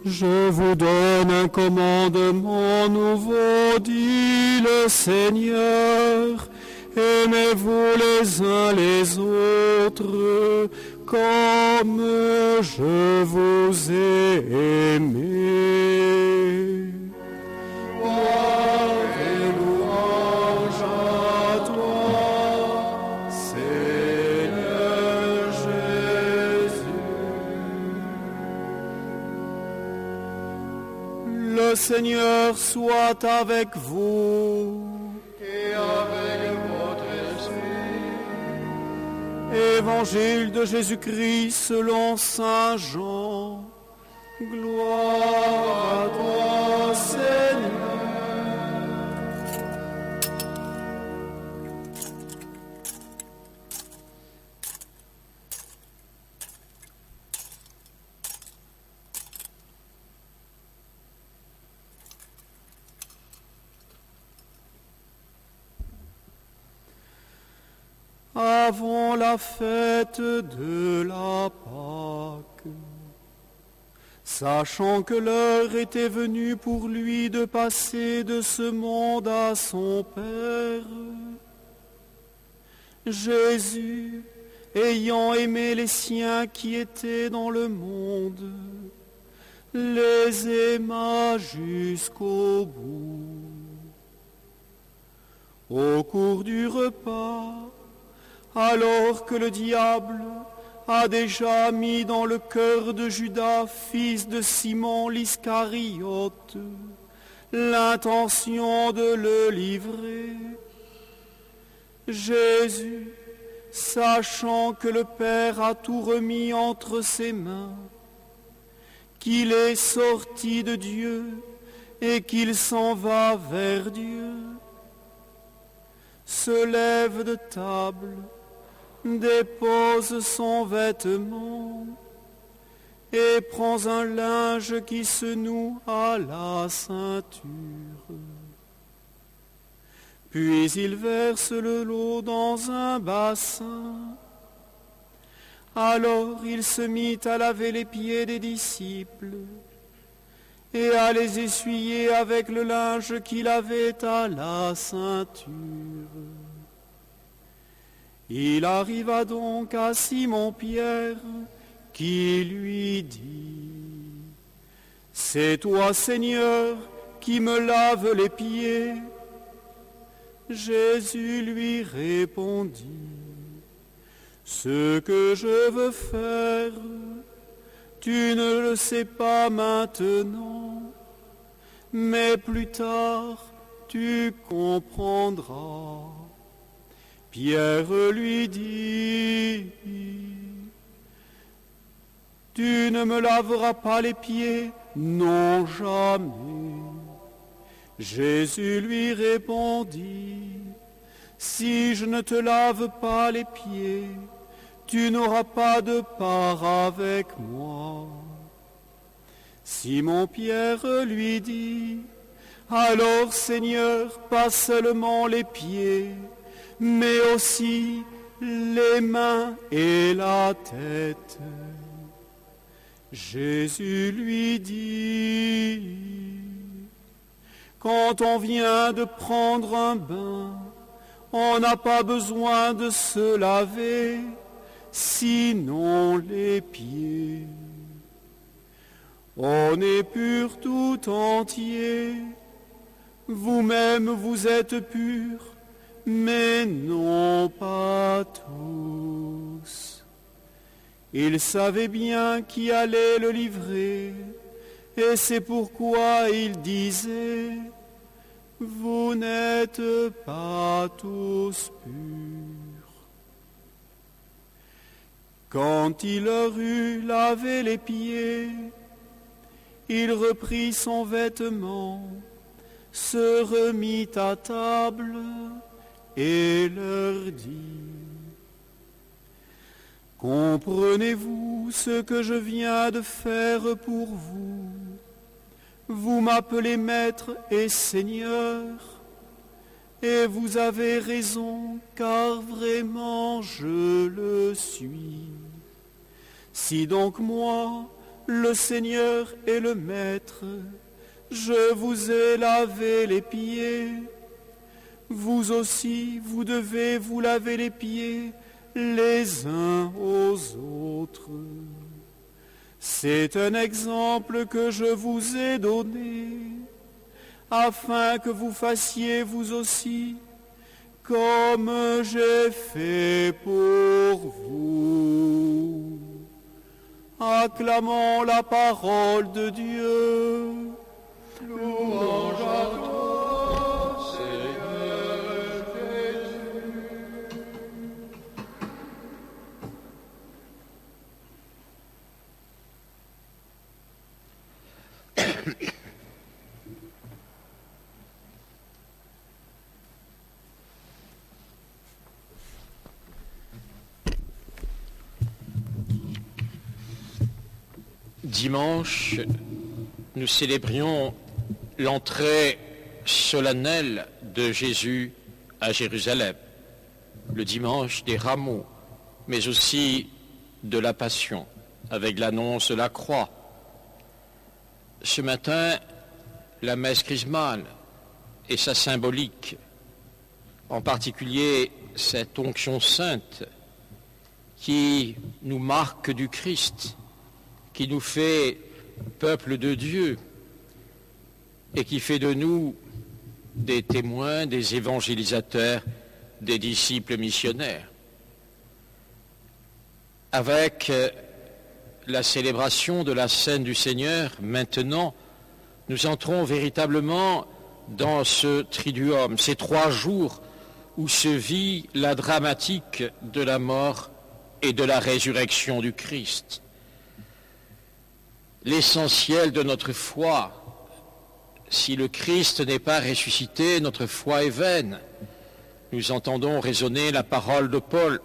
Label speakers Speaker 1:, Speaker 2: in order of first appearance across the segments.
Speaker 1: Je vous donne un commandement nouveau, dit le Seigneur. Aimez-vous les uns les autres, comme je vous ai aimé. Gloire et louange à toi, Seigneur Jésus. Le Seigneur soit avec vous.
Speaker 2: Et avec votre esprit.
Speaker 1: Évangile de Jésus-Christ selon saint Jean. Gloire à toi, Seigneur. Avant la fête de la Pâque, sachant que l'heure était venue pour lui de passer de ce monde à son Père, Jésus, ayant aimé les siens qui étaient dans le monde, les aima jusqu'au bout. Au cours du repas, alors que le diable a déjà mis dans le cœur de Judas, fils de Simon l'Iscariote, l'intention de le livrer, Jésus, sachant que le Père a tout remis entre ses mains, qu'il est sorti de Dieu et qu'il s'en va vers Dieu, se lève de table, dépose son vêtement et prend un linge qui se noue à la ceinture. Puis il verse le lot dans un bassin. Alors il se mit à laver les pieds des disciples et à les essuyer avec le linge qu'il avait à la ceinture. Il arriva donc à Simon-Pierre, qui lui dit, « C'est toi, Seigneur, qui me laves les pieds. » Jésus lui répondit, « Ce que je veux faire, tu ne le sais pas maintenant, mais plus tard tu comprendras. » Pierre lui dit, « Tu ne me laveras pas les pieds, non jamais. » Jésus lui répondit, « Si je ne te lave pas les pieds, tu n'auras pas de part avec moi. » Simon-Pierre lui dit, « Alors, Seigneur, pas seulement les pieds, mais aussi les mains et la tête. » Jésus lui dit, « Quand on vient de prendre un bain, on n'a pas besoin de se laver, sinon les pieds. On est pur tout entier, vous-même vous êtes purs, mais non pas tous. » Il savait bien qui allait le livrer, et c'est pourquoi il disait, « Vous n'êtes pas tous purs. » Quand il leur eut lavé les pieds, il reprit son vêtement, se remit à table, et leur dit, « Comprenez-vous ce que je viens de faire pour vous? Vous m'appelez Maître et Seigneur, et vous avez raison, car vraiment je le suis. Si donc moi, le Seigneur est le Maître. Je vous ai lavé les pieds. Vous aussi, vous devez vous laver les pieds les uns aux autres. C'est un exemple que je vous ai donné, afin que vous fassiez vous aussi comme j'ai fait pour vous. Acclamons la parole de Dieu.
Speaker 2: Louange à toi, Seigneur Jésus.
Speaker 3: Dimanche, nous célébrions l'entrée solennelle de Jésus à Jérusalem, le dimanche des rameaux, mais aussi de la Passion, avec l'annonce de la croix. Ce matin, la messe chrismale et sa symbolique, en particulier cette onction sainte qui nous marque du Christ, qui nous fait peuple de Dieu et qui fait de nous des témoins, des évangélisateurs, des disciples missionnaires. Avec la célébration de la scène du Seigneur, maintenant, nous entrons véritablement dans ce triduum, ces 3 jours où se vit la dramatique de la mort et de la résurrection du Christ. L'essentiel de notre foi, si le Christ n'est pas ressuscité, notre foi est vaine. Nous entendons résonner la parole de Paul.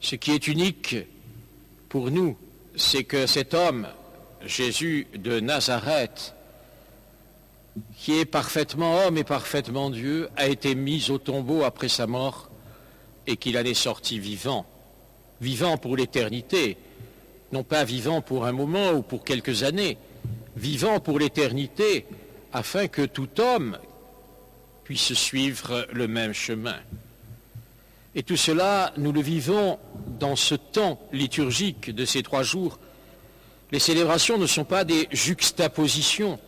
Speaker 3: Ce qui est unique pour nous, c'est que cet homme, Jésus de Nazareth, qui est parfaitement homme et parfaitement Dieu, a été mis au tombeau après sa mort et qu'il en est sorti vivant, vivant pour l'éternité, non pas vivant pour un moment ou pour quelques années, vivant pour l'éternité, afin que tout homme puisse suivre le même chemin. Et tout cela, nous le vivons dans ce temps liturgique de ces 3 jours. Les célébrations ne sont pas des juxtapositions,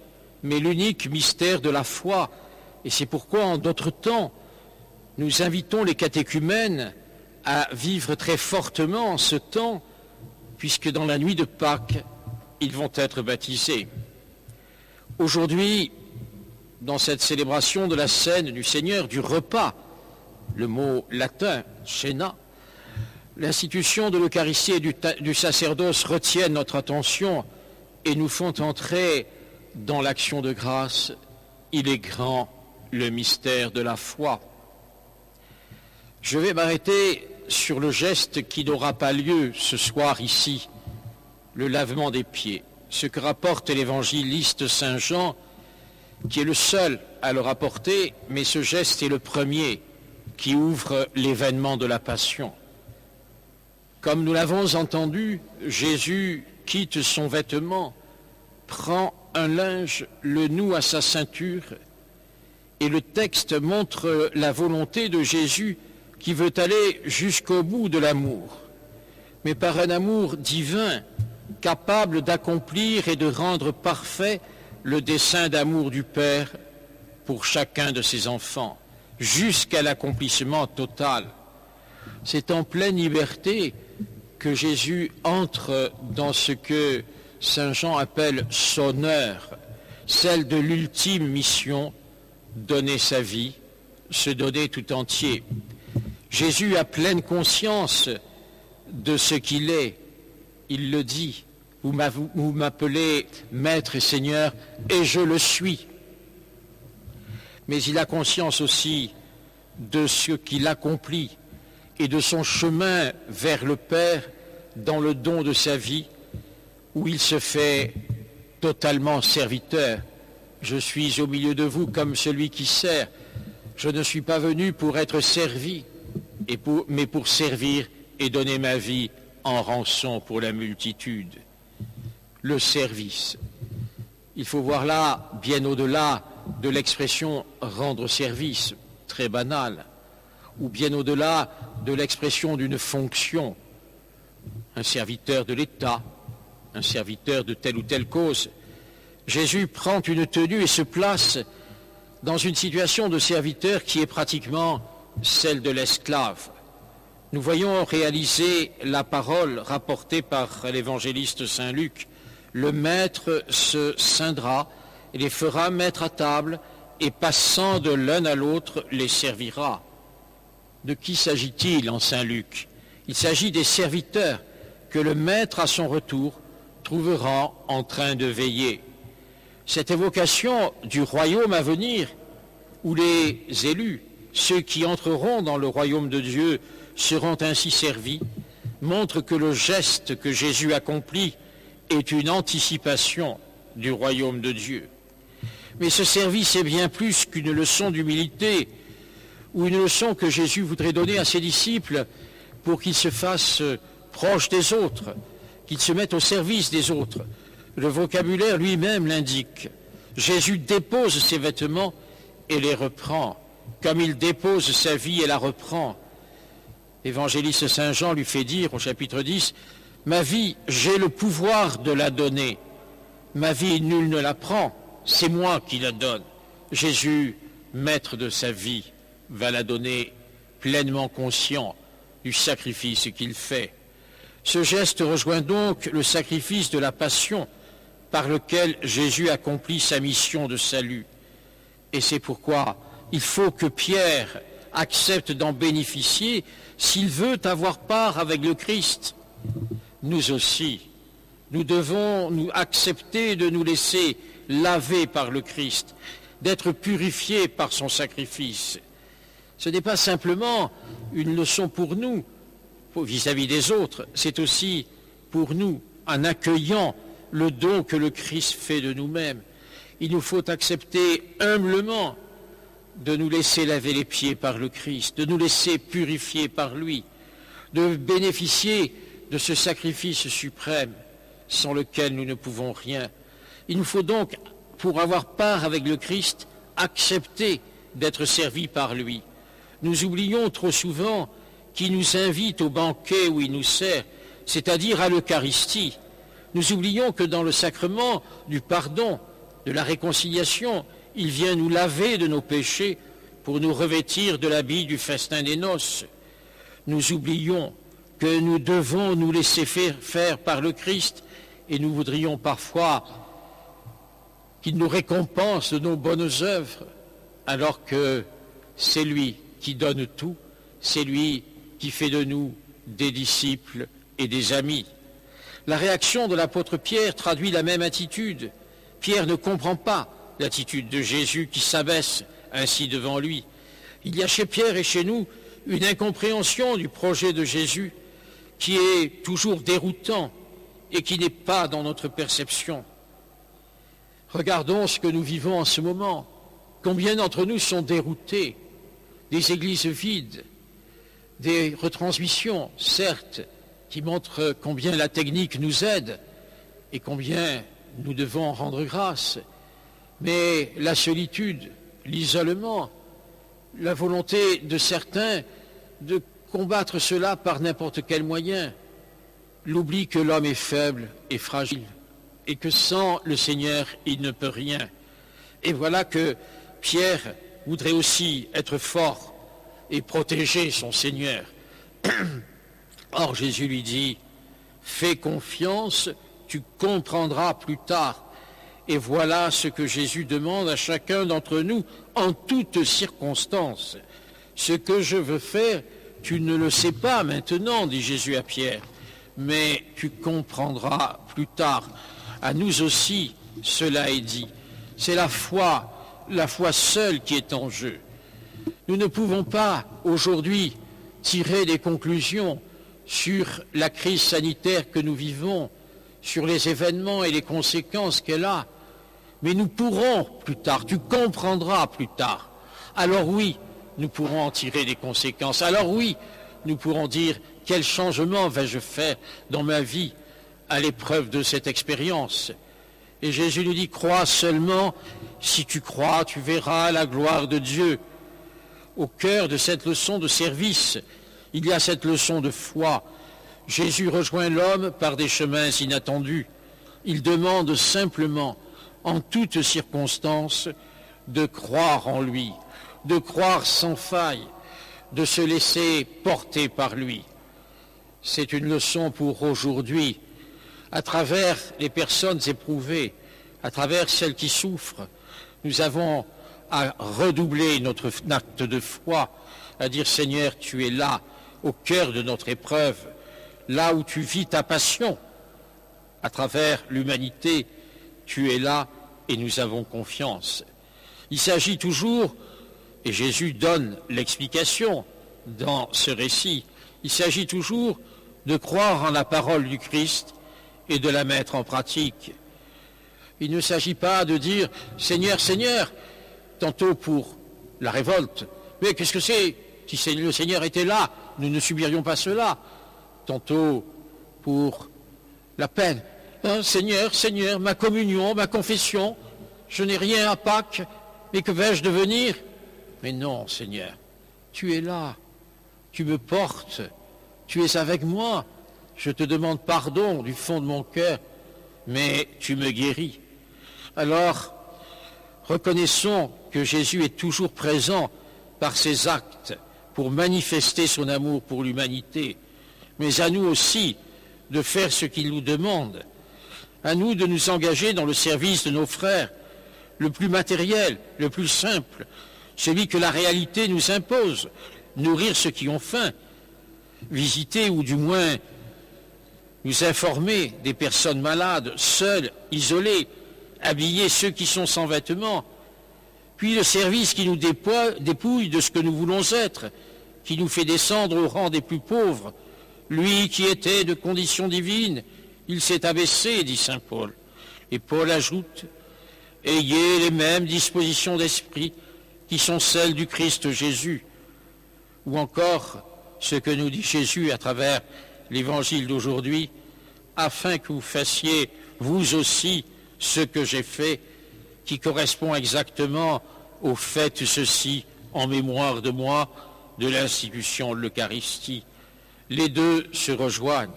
Speaker 3: mais l'unique mystère de la foi. Et c'est pourquoi, en d'autres temps, nous invitons les catéchumènes à vivre très fortement ce temps, puisque dans la nuit de Pâques, ils vont être baptisés. Aujourd'hui, dans cette célébration de la scène du Seigneur, du repas, le mot latin, cena, l'institution de l'Eucharistie et du sacerdoce retiennent notre attention et nous font entrer dans l'action de grâce. Il est grand, le mystère de la foi. Je vais m'arrêter sur le geste qui n'aura pas lieu ce soir ici, le lavement des pieds, ce que rapporte l'évangéliste Saint Jean, qui est le seul à le rapporter, mais ce geste est le premier qui ouvre l'événement de la Passion. Comme nous l'avons entendu, Jésus quitte son vêtement, prend un linge, le noue à sa ceinture, et le texte montre la volonté de Jésus qui veut aller jusqu'au bout de l'amour, mais par un amour divin, capable d'accomplir et de rendre parfait le dessein d'amour du Père pour chacun de ses enfants, jusqu'à l'accomplissement total. C'est en pleine liberté que Jésus entre dans ce que Saint Jean appelle son heure, celle de l'ultime mission, donner sa vie, se donner tout entier. Jésus a pleine conscience de ce qu'il est. Il le dit, vous m'appelez Maître et Seigneur, et je le suis. Mais il a conscience aussi de ce qu'il accomplit et de son chemin vers le Père dans le don de sa vie, où il se fait totalement serviteur. Je suis au milieu de vous comme celui qui sert. Je ne suis pas venu pour être servi, mais pour servir et donner ma vie en rançon pour la multitude. le service. Il faut voir là, bien au-delà de l'expression « rendre service », très banale, ou bien au-delà de l'expression d'une fonction, un serviteur de l'État, un serviteur de telle ou telle cause. Jésus prend une tenue et se place dans une situation de serviteur qui est pratiquement celle de l'esclave. Nous voyons réaliser la parole rapportée par l'évangéliste Saint Luc. Le maître se ceindra et les fera mettre à table et passant de l'un à l'autre les servira. De qui s'agit-il en Saint Luc? Il s'agit des serviteurs que le maître à son retour trouvera en train de veiller. Cette évocation du royaume à venir, où les élus, ceux qui entreront dans le royaume de Dieu, seront ainsi servis, montre que le geste que Jésus accomplit est une anticipation du royaume de Dieu. Mais ce service est bien plus qu'une leçon d'humilité ou une leçon que Jésus voudrait donner à ses disciples pour qu'ils se fassent proches des autres, qu'ils se mettent au service des autres. Le vocabulaire lui-même l'indique. Jésus dépose ses vêtements et les reprend, comme il dépose sa vie et la reprend. L'évangéliste Saint Jean lui fait dire au chapitre 10, « Ma vie, j'ai le pouvoir de la donner. Ma vie, nul ne la prend, c'est moi qui la donne. » Jésus, maître de sa vie, va la donner pleinement conscient du sacrifice qu'il fait. Ce geste rejoint donc le sacrifice de la passion par lequel Jésus accomplit sa mission de salut. Et c'est pourquoi il faut que Pierre accepte d'en bénéficier s'il veut avoir part avec le Christ. Nous aussi, nous devons nous accepter de nous laisser laver par le Christ, d'être purifiés par son sacrifice. Ce n'est pas simplement une leçon pour nous, vis-à-vis des autres, c'est aussi pour nous, en accueillant le don que le Christ fait de nous-mêmes. Il nous faut accepter humblement de nous laisser laver les pieds par le Christ, de nous laisser purifier par lui, de bénéficier de ce sacrifice suprême sans lequel nous ne pouvons rien. Il nous faut donc, pour avoir part avec le Christ, accepter d'être servis par lui. Nous oublions trop souvent qu'il nous invite au banquet où il nous sert, c'est-à-dire à l'Eucharistie. Nous oublions que dans le sacrement du pardon, de la réconciliation, il vient nous laver de nos péchés pour nous revêtir de l'habit du festin des noces. Nous oublions que nous devons nous laisser faire par le Christ et nous voudrions parfois qu'il nous récompense de nos bonnes œuvres, alors que c'est lui qui donne tout, c'est lui qui fait de nous des disciples et des amis. La réaction de l'apôtre Pierre traduit la même attitude. Pierre ne comprend pas l'attitude de Jésus qui s'abaisse ainsi devant lui. Il y a chez Pierre et chez nous une incompréhension du projet de Jésus qui est toujours déroutant et qui n'est pas dans notre perception. Regardons ce que nous vivons en ce moment. Combien d'entre nous sont déroutés? Des églises vides, des retransmissions, certes, qui montrent combien la technique nous aide et combien nous devons en rendre grâce. Mais la solitude, l'isolement, la volonté de certains de combattre cela par n'importe quel moyen, l'oubli que l'homme est faible et fragile et que sans le Seigneur, il ne peut rien. Et voilà que Pierre voudrait aussi être fort et protéger son Seigneur. Or, Jésus lui dit, « Fais confiance, tu comprendras plus tard. » Et voilà ce que Jésus demande à chacun d'entre nous en toutes circonstances. « Ce que je veux faire, tu ne le sais pas maintenant, dit Jésus à Pierre, mais tu comprendras plus tard. » À nous aussi, cela est dit. C'est la foi seule qui est en jeu. Nous ne pouvons pas, aujourd'hui, tirer des conclusions sur la crise sanitaire que nous vivons, sur les événements et les conséquences qu'elle a. Mais nous pourrons plus tard, tu comprendras plus tard. Alors oui, nous pourrons en tirer des conséquences. Alors oui, nous pourrons dire quel changement vais-je faire dans ma vie à l'épreuve de cette expérience. Et Jésus nous dit, crois seulement, si tu crois, tu verras la gloire de Dieu. Au cœur de cette leçon de service, il y a cette leçon de foi. Jésus rejoint l'homme par des chemins inattendus. Il demande simplement, en toutes circonstances, de croire en lui, de croire sans faille, de se laisser porter par lui. C'est une leçon pour aujourd'hui. À travers les personnes éprouvées, à travers celles qui souffrent, nous avons à redoubler notre acte de foi, à dire Seigneur, tu es là, au cœur de notre épreuve, là où tu vis ta passion. À travers l'humanité, tu es là et nous avons confiance. Il s'agit toujours, et Jésus donne l'explication dans ce récit, il s'agit toujours de croire en la parole du Christ et de la mettre en pratique. Il ne s'agit pas de dire « Seigneur, Seigneur », tantôt pour la révolte. Mais qu'est-ce que c'est? Si le Seigneur était là, nous ne subirions pas cela. Tantôt pour la peine. Hein, Seigneur, Seigneur, ma communion, ma confession, je n'ai rien à Pâques, mais que vais-je devenir? Mais non, Seigneur, tu es là, tu me portes, tu es avec moi. Je te demande pardon du fond de mon cœur, mais tu me guéris. Alors, reconnaissons que Jésus est toujours présent par ses actes pour manifester son amour pour l'humanité, mais à nous aussi de faire ce qu'il nous demande, à nous de nous engager dans le service de nos frères, le plus matériel, le plus simple, celui que la réalité nous impose, nourrir ceux qui ont faim, visiter ou du moins nous informer des personnes malades, seules, isolées, habiller ceux qui sont sans vêtements, puis le service qui nous dépouille de ce que nous voulons être, qui nous fait descendre au rang des plus pauvres. Lui qui était de condition divine, il s'est abaissé, dit saint Paul. Et Paul ajoute, ayez les mêmes dispositions d'esprit qui sont celles du Christ Jésus. Ou encore, ce que nous dit Jésus à travers l'évangile d'aujourd'hui, afin que vous fassiez, vous aussi, ce que j'ai fait, qui correspond exactement au fait ceci en mémoire de moi, de l'institution de l'Eucharistie. Les deux se rejoignent.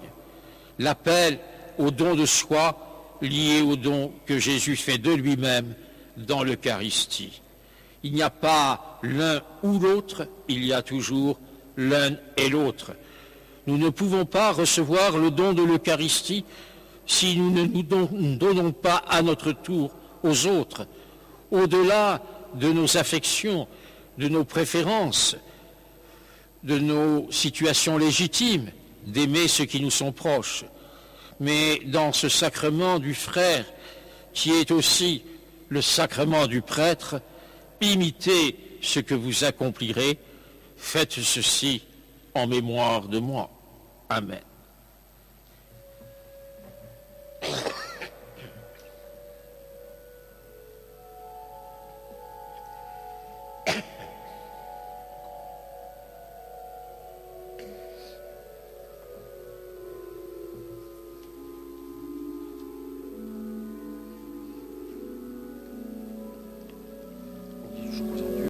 Speaker 3: L'appel au don de soi lié au don que Jésus fait de lui-même dans l'Eucharistie. Il n'y a pas l'un ou l'autre, il y a toujours l'un et l'autre. Nous ne pouvons pas recevoir le don de l'Eucharistie si nous ne nous donnons pas à notre tour aux autres, au-delà de nos affections, de nos préférences, de nos situations légitimes, d'aimer ceux qui nous sont proches. Mais dans ce sacrement du frère, qui est aussi le sacrement du prêtre, imitez ce que vous accomplirez, faites ceci en mémoire de moi. Amen.